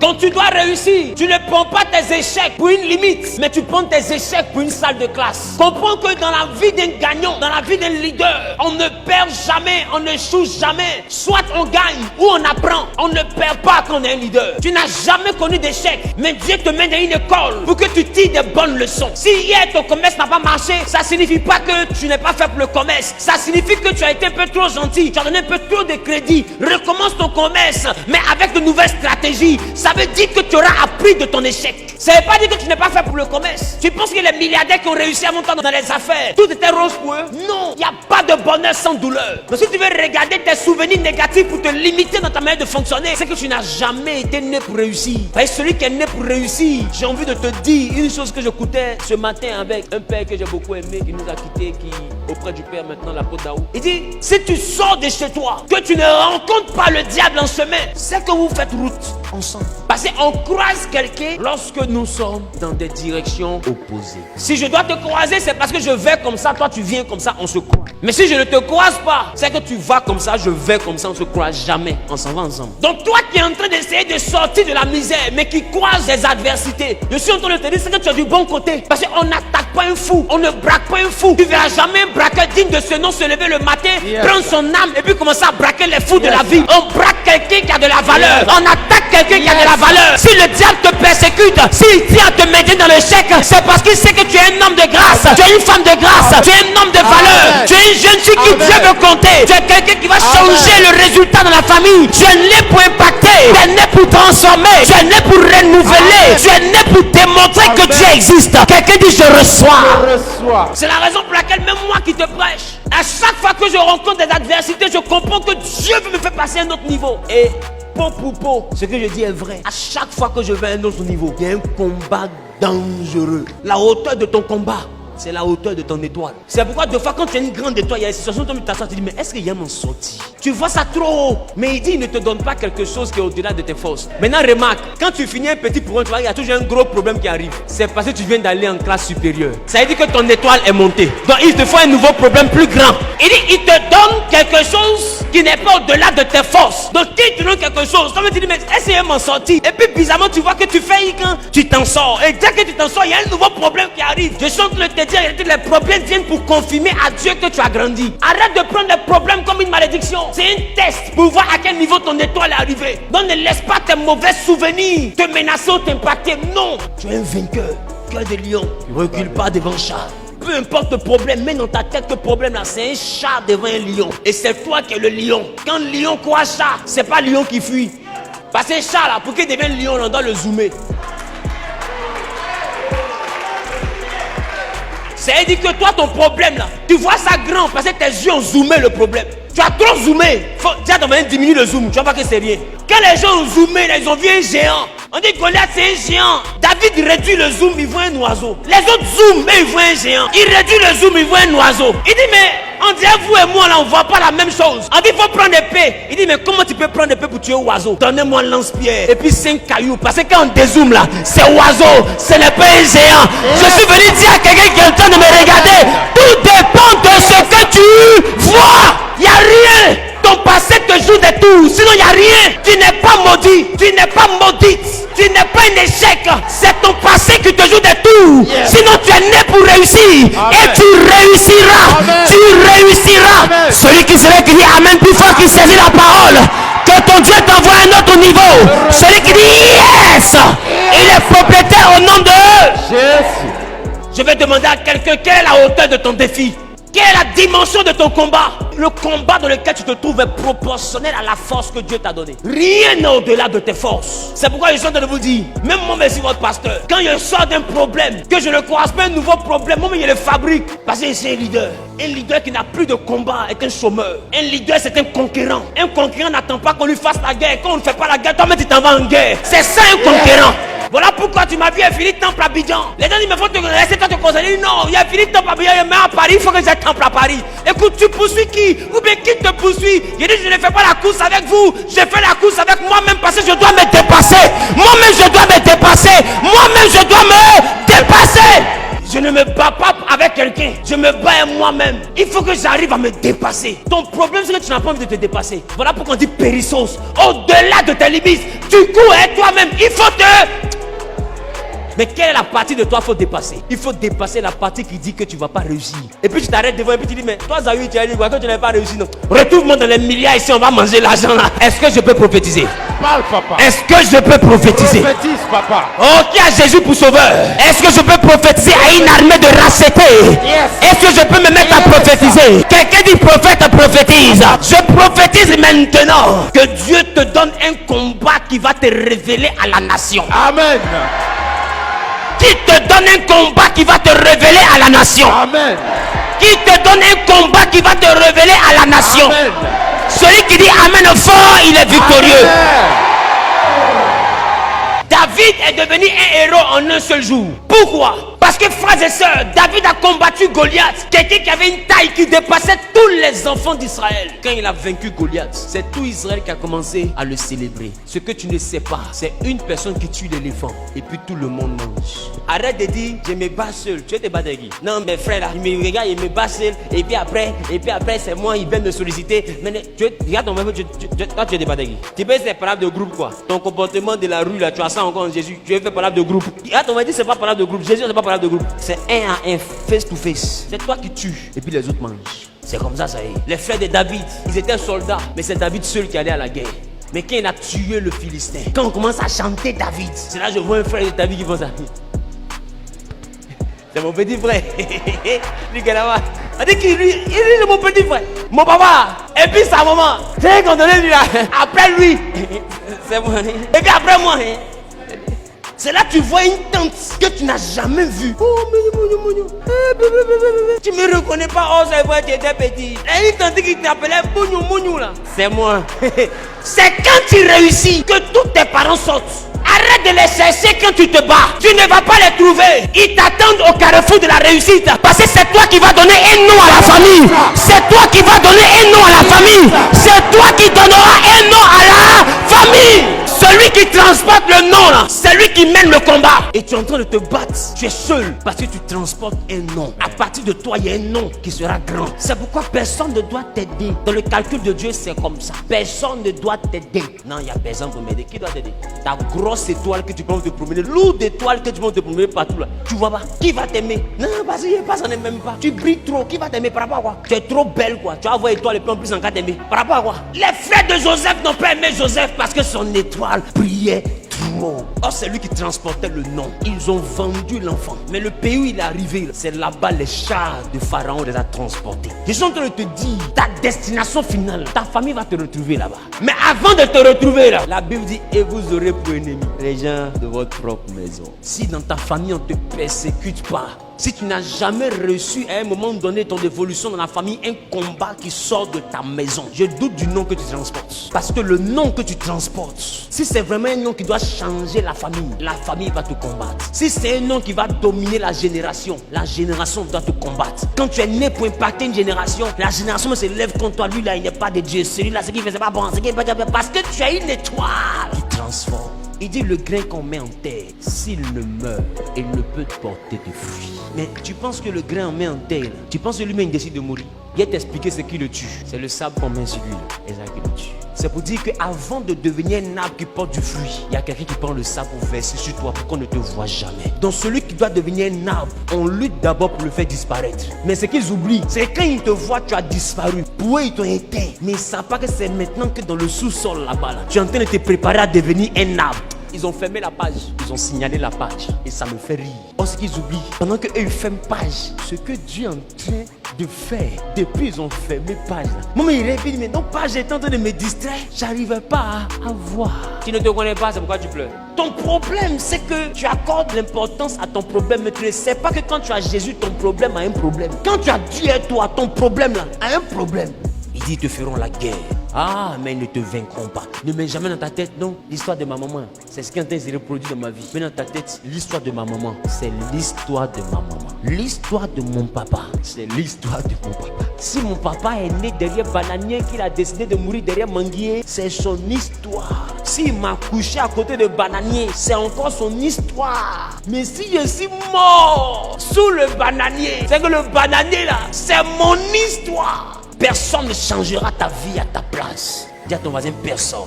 Quand tu dois réussir, tu ne prends pas tes échecs pour une limite, mais tu prends tes échecs pour une salle de classe. Comprends que dans la vie d'un gagnant, dans la vie d'un leader, on ne perd jamais, on ne échoue jamais. Soit on gagne ou on apprend. On ne perd pas quand on est un leader. Tu n'as jamais connu d'échec, mais Dieu te met dans une école pour que tu tires des bonnes leçons. Si hier ton commerce n'a pas marché, ça signifie pas que tu n'es pas fait pour le commerce. Ça signifie que tu as été un peu trop gentil, tu as donné un peu trop de crédit. Recommence ton commerce, mais avec de nouvelles stratégies. Ça veut dire que tu auras appris de ton échec. Ça ne veut pas dire que tu n'es pas fait pour le commerce. Tu penses que les milliardaires qui ont réussi à monter dans les affaires, tout était rose pour eux? Non, il n'y a pas de bonheur sans douleur. Mais si tu veux regarder tes souvenirs négatifs pour te limiter dans ta manière de fonctionner, c'est que tu n'as jamais été né pour réussir. Parce que celui qui est né pour réussir, j'ai envie de te dire une chose que j'écoutais ce matin avec un père que j'ai beaucoup aimé, qui nous a quittés, qui auprès du père maintenant, l'apôtre Daou. Il dit, si tu sors de chez toi, que tu ne rencontres pas le diable en chemin, c'est que vous faites route ensemble. Parce qu'on croise quelqu'un lorsque nous sommes dans des directions opposées. Si je dois te croiser, c'est parce que je vais comme ça, toi tu viens comme ça, on se croise. Mais si je ne te croise pas, c'est que tu vas comme ça, je vais comme ça, on se croise jamais. On s'en va ensemble. Donc toi qui es en train d'essayer de sortir de la misère, mais qui croise des adversités, je suis en train de te dire, c'est que tu as du bon côté. Parce qu'on n'attaque pas un fou, on ne braque pas un fou. Tu ne verras jamais un braqueur digne de ce nom se lever le matin, prendre son âme et puis commencer à braquer les fous de la vie. On braque quelqu'un qui a de la valeur. On attaque quelqu'un qui a de la valeur. Si le diable te persécute, s'il tient à te mettre dans l'échec, c'est parce qu'il sait que tu es un homme de grâce, tu es une femme de grâce, tu es un homme de valeur, tu es une jeune fille qui Dieu veut compter, tu es quelqu'un qui va changer le résultat dans la famille, tu es né pour impacter, tu es né pour transformer, tu es né pour renouveler, tu es né pour démontrer que Dieu existe. Quelqu'un dit je reçois. C'est la raison pour laquelle même moi qui te prêche, à chaque fois que je rencontre des adversités, je comprends que Dieu veut me faire passer à un autre niveau. Et pour peau, ce que je dis est vrai. À chaque fois que je vais à un autre niveau, il y a un combat dangereux. La hauteur de ton combat, c'est la hauteur de ton étoile. C'est pourquoi des fois quand tu as une grande étoile, il y a une situation où tu t'assois, tu dis mais est-ce qu'il y a m'en sorti? Tu vois ça trop haut, mais il dit il ne te donne pas quelque chose qui est au-delà de tes forces. Maintenant remarque, quand tu finis un petit programme, tu vois il y a toujours un gros problème qui arrive. C'est parce que tu viens d'aller en classe supérieure. Ça veut dire que ton étoile est montée. Donc il te faut un nouveau problème plus grand. Il dit il te donne quelque chose qui n'est pas au-delà de tes forces. Donc il te donne quelque chose, comme tu dis mais est-ce qu'il y a m'en sorti? Et puis bizarrement tu vois que tu fais quand tu t'en sors. Et dès que tu t'en sors, il y a un nouveau problème qui arrive. Je sens que te dire les problèmes viennent pour confirmer à Dieu que tu as grandi. Arrête de prendre les problèmes comme une malédiction. C'est un test pour voir à quel niveau ton étoile est arrivée. Donc ne laisse pas tes mauvais souvenirs te menacer ou t'impacter. Non, tu es un vainqueur, cœur de lion. Ne recule pas devant le chat. Peu importe le problème, mets dans ta tête que le problème là, c'est un chat devant un lion. Et c'est toi qui es le lion. Quand le lion croit chat, c'est pas le lion qui fuit. Parce que chat là, pour qu'il devienne lion, on doit le zoomer. C'est-à-dire que toi, ton problème là, tu vois ça grand parce que tes yeux ont zoomé le problème. Tu as trop zoomé. Faut déjà diminuer le zoom, tu vas voir que c'est rien. Quand les gens ont zoomé, là, ils ont vu un géant. On dit Goliath c'est un géant. David réduit le zoom, il voit un oiseau. Les autres zooment, mais ils voient un géant. Il réduit le zoom, il voit un oiseau. Il dit mais on dirait vous et moi là, on voit pas la même chose. On dit il faut prendre épée. Il dit mais comment tu peux prendre épée pour tuer un oiseau? Donnez-moi un lance-pierre et puis 5 cailloux. Parce que quand on dézoome là, c'est oiseau, ce n'est pas un géant. Je suis venu dire à quelqu'un qui est en train de me regarder, tout dépend de ce que tu vois. Il n'y a rien. Ton passé te joue des tours. Sinon, il n'y a rien. Tu n'es pas maudit. Tu n'es pas maudite. Tu n'es pas un échec. C'est ton passé qui te joue des tours. Sinon, tu es né pour réussir. Et tu réussiras. Tu réussiras. Celui qui serait qui dit Amen plus fort, qui saisit la parole. Que ton Dieu t'envoie à un autre niveau. Celui qui dit Yes. Il est propriétaire au nom de Jésus. Je vais demander à quelqu'un quelle est la hauteur de ton défi. Quelle est la dimension de ton combat? Le combat dans lequel tu te trouves est proportionnel à la force que Dieu t'a donnée. Rien n'est au-delà de tes forces. C'est pourquoi je suis en train de vous dire, même moi, merci votre pasteur, quand je sors d'un problème, que je ne croise pas un nouveau problème, moi, je le fabrique. Parce que c'est un leader. Un leader qui n'a plus de combat est un chômeur. Un leader, c'est un conquérant. Un conquérant n'attend pas qu'on lui fasse la guerre. Quand on ne fait pas la guerre, toi-même, tu t'en vas en guerre. C'est ça un conquérant. Voilà pourquoi tu m'as vu à Philippe Temple à Abidjan. Les gens disent, mais faut te laisser toi te consoler. Non, il y a Philippe Temple à Abidjan, mais à Paris, il faut que j'ai Temple à Paris. Écoute, tu poursuis qui? Ou bien qui te poursuit? Je dis, je ne fais pas la course avec vous. Je fais la course avec moi-même parce que je dois me dépasser. Moi-même, je dois me dépasser. Moi-même, je dois me dépasser. Je ne me bats pas avec quelqu'un, je me bats moi-même. Il faut que j'arrive à me dépasser. Ton problème, c'est que tu n'as pas envie de te dépasser. Voilà pourquoi on dit périssos. Au-delà de tes limites, tu cours toi-même. Il faut te... Mais quelle est la partie de toi qu'il faut dépasser? Il faut dépasser la partie qui dit que tu ne vas pas réussir. Et puis tu t'arrêtes devant et puis tu dis, mais toi Zahir, tu as dit quoi que tu n'avais pas réussi, non? Retrouve-moi dans les milliards ici, on va manger l'argent là. Est-ce que je peux prophétiser? Parle, papa. Est-ce que je peux prophétiser? Prophétise, papa. Oh, qui a Jésus pour sauveur? Est-ce que je peux prophétiser à une armée de rachetés? Yes. Est-ce que je peux me mettre à prophétiser? Quelqu'un dit prophète, prophétise. Je prophétise maintenant que Dieu te donne un combat qui va te révéler à la nation. Amen. Qui te donne un combat qui va te révéler à la nation. Amen. Qui te donne un combat qui va te révéler à la nation. Amen. Celui qui dit Amen fort, il est victorieux. Amen. David est devenu un héros en un seul jour. Pourquoi? Parce que frères et sœurs, David a combattu Goliath. Quelqu'un qui avait une taille qui dépassait tous les enfants d'Israël. Quand il a vaincu Goliath, c'est tout Israël qui a commencé à le célébrer. Ce que tu ne sais pas, c'est une personne qui tue l'éléphant et puis tout le monde mange. Arrête de dire, je me bats seul. Tu veux te battre avec qui? Non, mes frères là, il me regarde, il me bat seul. Et puis après c'est moi, il vient me solliciter. Mais regarde ton même, toi tu veux te battre avec qui? Tu peux faire parole de groupe quoi. Ton comportement de la rue là, tu as ça encore en Jésus. Tu veux faire parole de groupe. Regarde ton même, c'est pas parole de groupe. Jésus, c'est pas parole de groupe. C'est un à un, face to face. C'est toi qui tues et puis les autres mangent. C'est comme ça, ça y est. Les frères de David, ils étaient soldats, mais c'est David seul qui allait à la guerre. Mais quand il a tué le Philistin, quand on commence à chanter David, c'est là que je vois un frère de David qui pense ça. C'est mon petit frère. Lui qui est là-bas. On dit qu'il lui, il est mon petit frère, mon papa, et puis sa maman. C'est qu'on donnait lui là. Après lui, c'est moi. Et puis après moi. C'est là que tu vois une tante que tu n'as jamais vue. Oh, tu me reconnais pas, oh, c'est vrai, tu étais petit. Il y a une tante qui t'appelait Bougnou Mougnou là. C'est moi. C'est quand tu réussis que tous tes parents sortent. Arrête de les chercher quand tu te bats. Tu ne vas pas les trouver. Ils t'attendent au carrefour de la réussite. Parce que c'est toi qui vas donner un nom à la famille. C'est toi qui vas donner un nom à la famille. C'est toi qui donneras un nom à la famille. Celui qui transporte le nom là, c'est lui qui mène le combat. Et tu es en train de te battre. Tu es seul parce que tu transportes un nom. À partir de toi, il y a un nom qui sera grand. C'est pourquoi personne ne doit t'aider. Dans le calcul de Dieu, c'est comme ça. Personne ne doit t'aider. Non, il n'y a personne pour m'aider. Qui doit t'aider? Ta grosse étoile que tu peux te promener, lourde étoile que tu peux te promener partout là. Tu vois pas? Qui va t'aimer? Non, parce qu'il passe en même pas. Tu brilles trop. Qui va t'aimer par rapport à quoi? Tu es trop belle quoi. Tu vas voir étoile et puis en plus encore t'aimer. Par rapport à quoi? Les frères de Joseph n'ont pas aimé Joseph parce que son étoile brillait trop. Or c'est lui qui transportait le nom. Ils ont vendu l'enfant. Mais le pays où il est arrivé, c'est là-bas les chars de Pharaon les a transportés. Je suis en train de te dire, ta destination finale, ta famille va te retrouver là-bas. Mais avant de te retrouver là, la Bible dit, et vous aurez pour ennemis les gens de votre propre maison. Si dans ta famille on ne te persécute pas, si tu n'as jamais reçu à un moment donné ton évolution dans la famille, un combat qui sort de ta maison, je doute du nom que tu transportes. Parce que le nom que tu transportes, si c'est vraiment un nom qui doit changer la famille va te combattre. Si c'est un nom qui va dominer la génération doit te combattre. Quand tu es né pour impacter une génération, la génération se lève contre toi. Lui là, il n'est pas de Dieu. Celui-là, ce qu'il fait, c'est pas bon. Parce que tu as une étoile qui transforme. Il dit le grain qu'on met en terre, s'il ne meurt, il ne peut porter de fruits. Mais tu penses que le grain on met en terre, tu penses que lui-même décide de mourir. Il va t'expliquer ce qui le tue. C'est le sable qu'on met sur lui, et ça qui le tue. C'est pour dire qu'avant de devenir un arbre qui porte du fruit, il y a quelqu'un qui prend le sable pour verser sur toi pour qu'on ne te voit jamais. Donc celui qui doit devenir un arbre, on lutte d'abord pour le faire disparaître. Mais ce qu'ils oublient, c'est quand ils te voient, tu as disparu. Pour eux, ils t'ont éteint. Mais ils ne savent pas que c'est maintenant que dans le sous-sol là-bas, là, tu es en train de te préparer à devenir un arbre. Ils ont fermé la page, ils ont signalé la page et ça me fait rire. Or ce qu'ils oublient, pendant qu'eux ils ferment page, ce que Dieu est en train de faire, depuis ils ont fermé page là. Moi il rêve, mais donc page est en train de me distraire, j'arrivais pas à voir. Tu ne te connais pas, c'est pourquoi tu pleures. Ton problème c'est que tu accordes l'importance à ton problème, mais tu ne sais pas que quand tu as Jésus, ton problème a un problème. Quand tu as Dieu et toi, ton problème là a un problème. Il dit ils te feront la guerre. Ah, mais ils ne te vaincront pas. Ne mets jamais dans ta tête, non, l'histoire de ma maman. C'est ce qui est en train de se reproduire dans ma vie. Mets dans ta tête l'histoire de ma maman. C'est l'histoire de ma maman. L'histoire de mon papa. C'est l'histoire de mon papa. Si mon papa est né derrière bananier, qu'il a décidé de mourir derrière manguier, c'est son histoire. S'il m'a couché à côté de bananier, c'est encore son histoire. Mais si je suis mort sous le bananier, c'est que le bananier là, c'est mon histoire. Personne ne changera ta vie à ta place. Dis à ton voisin, personne.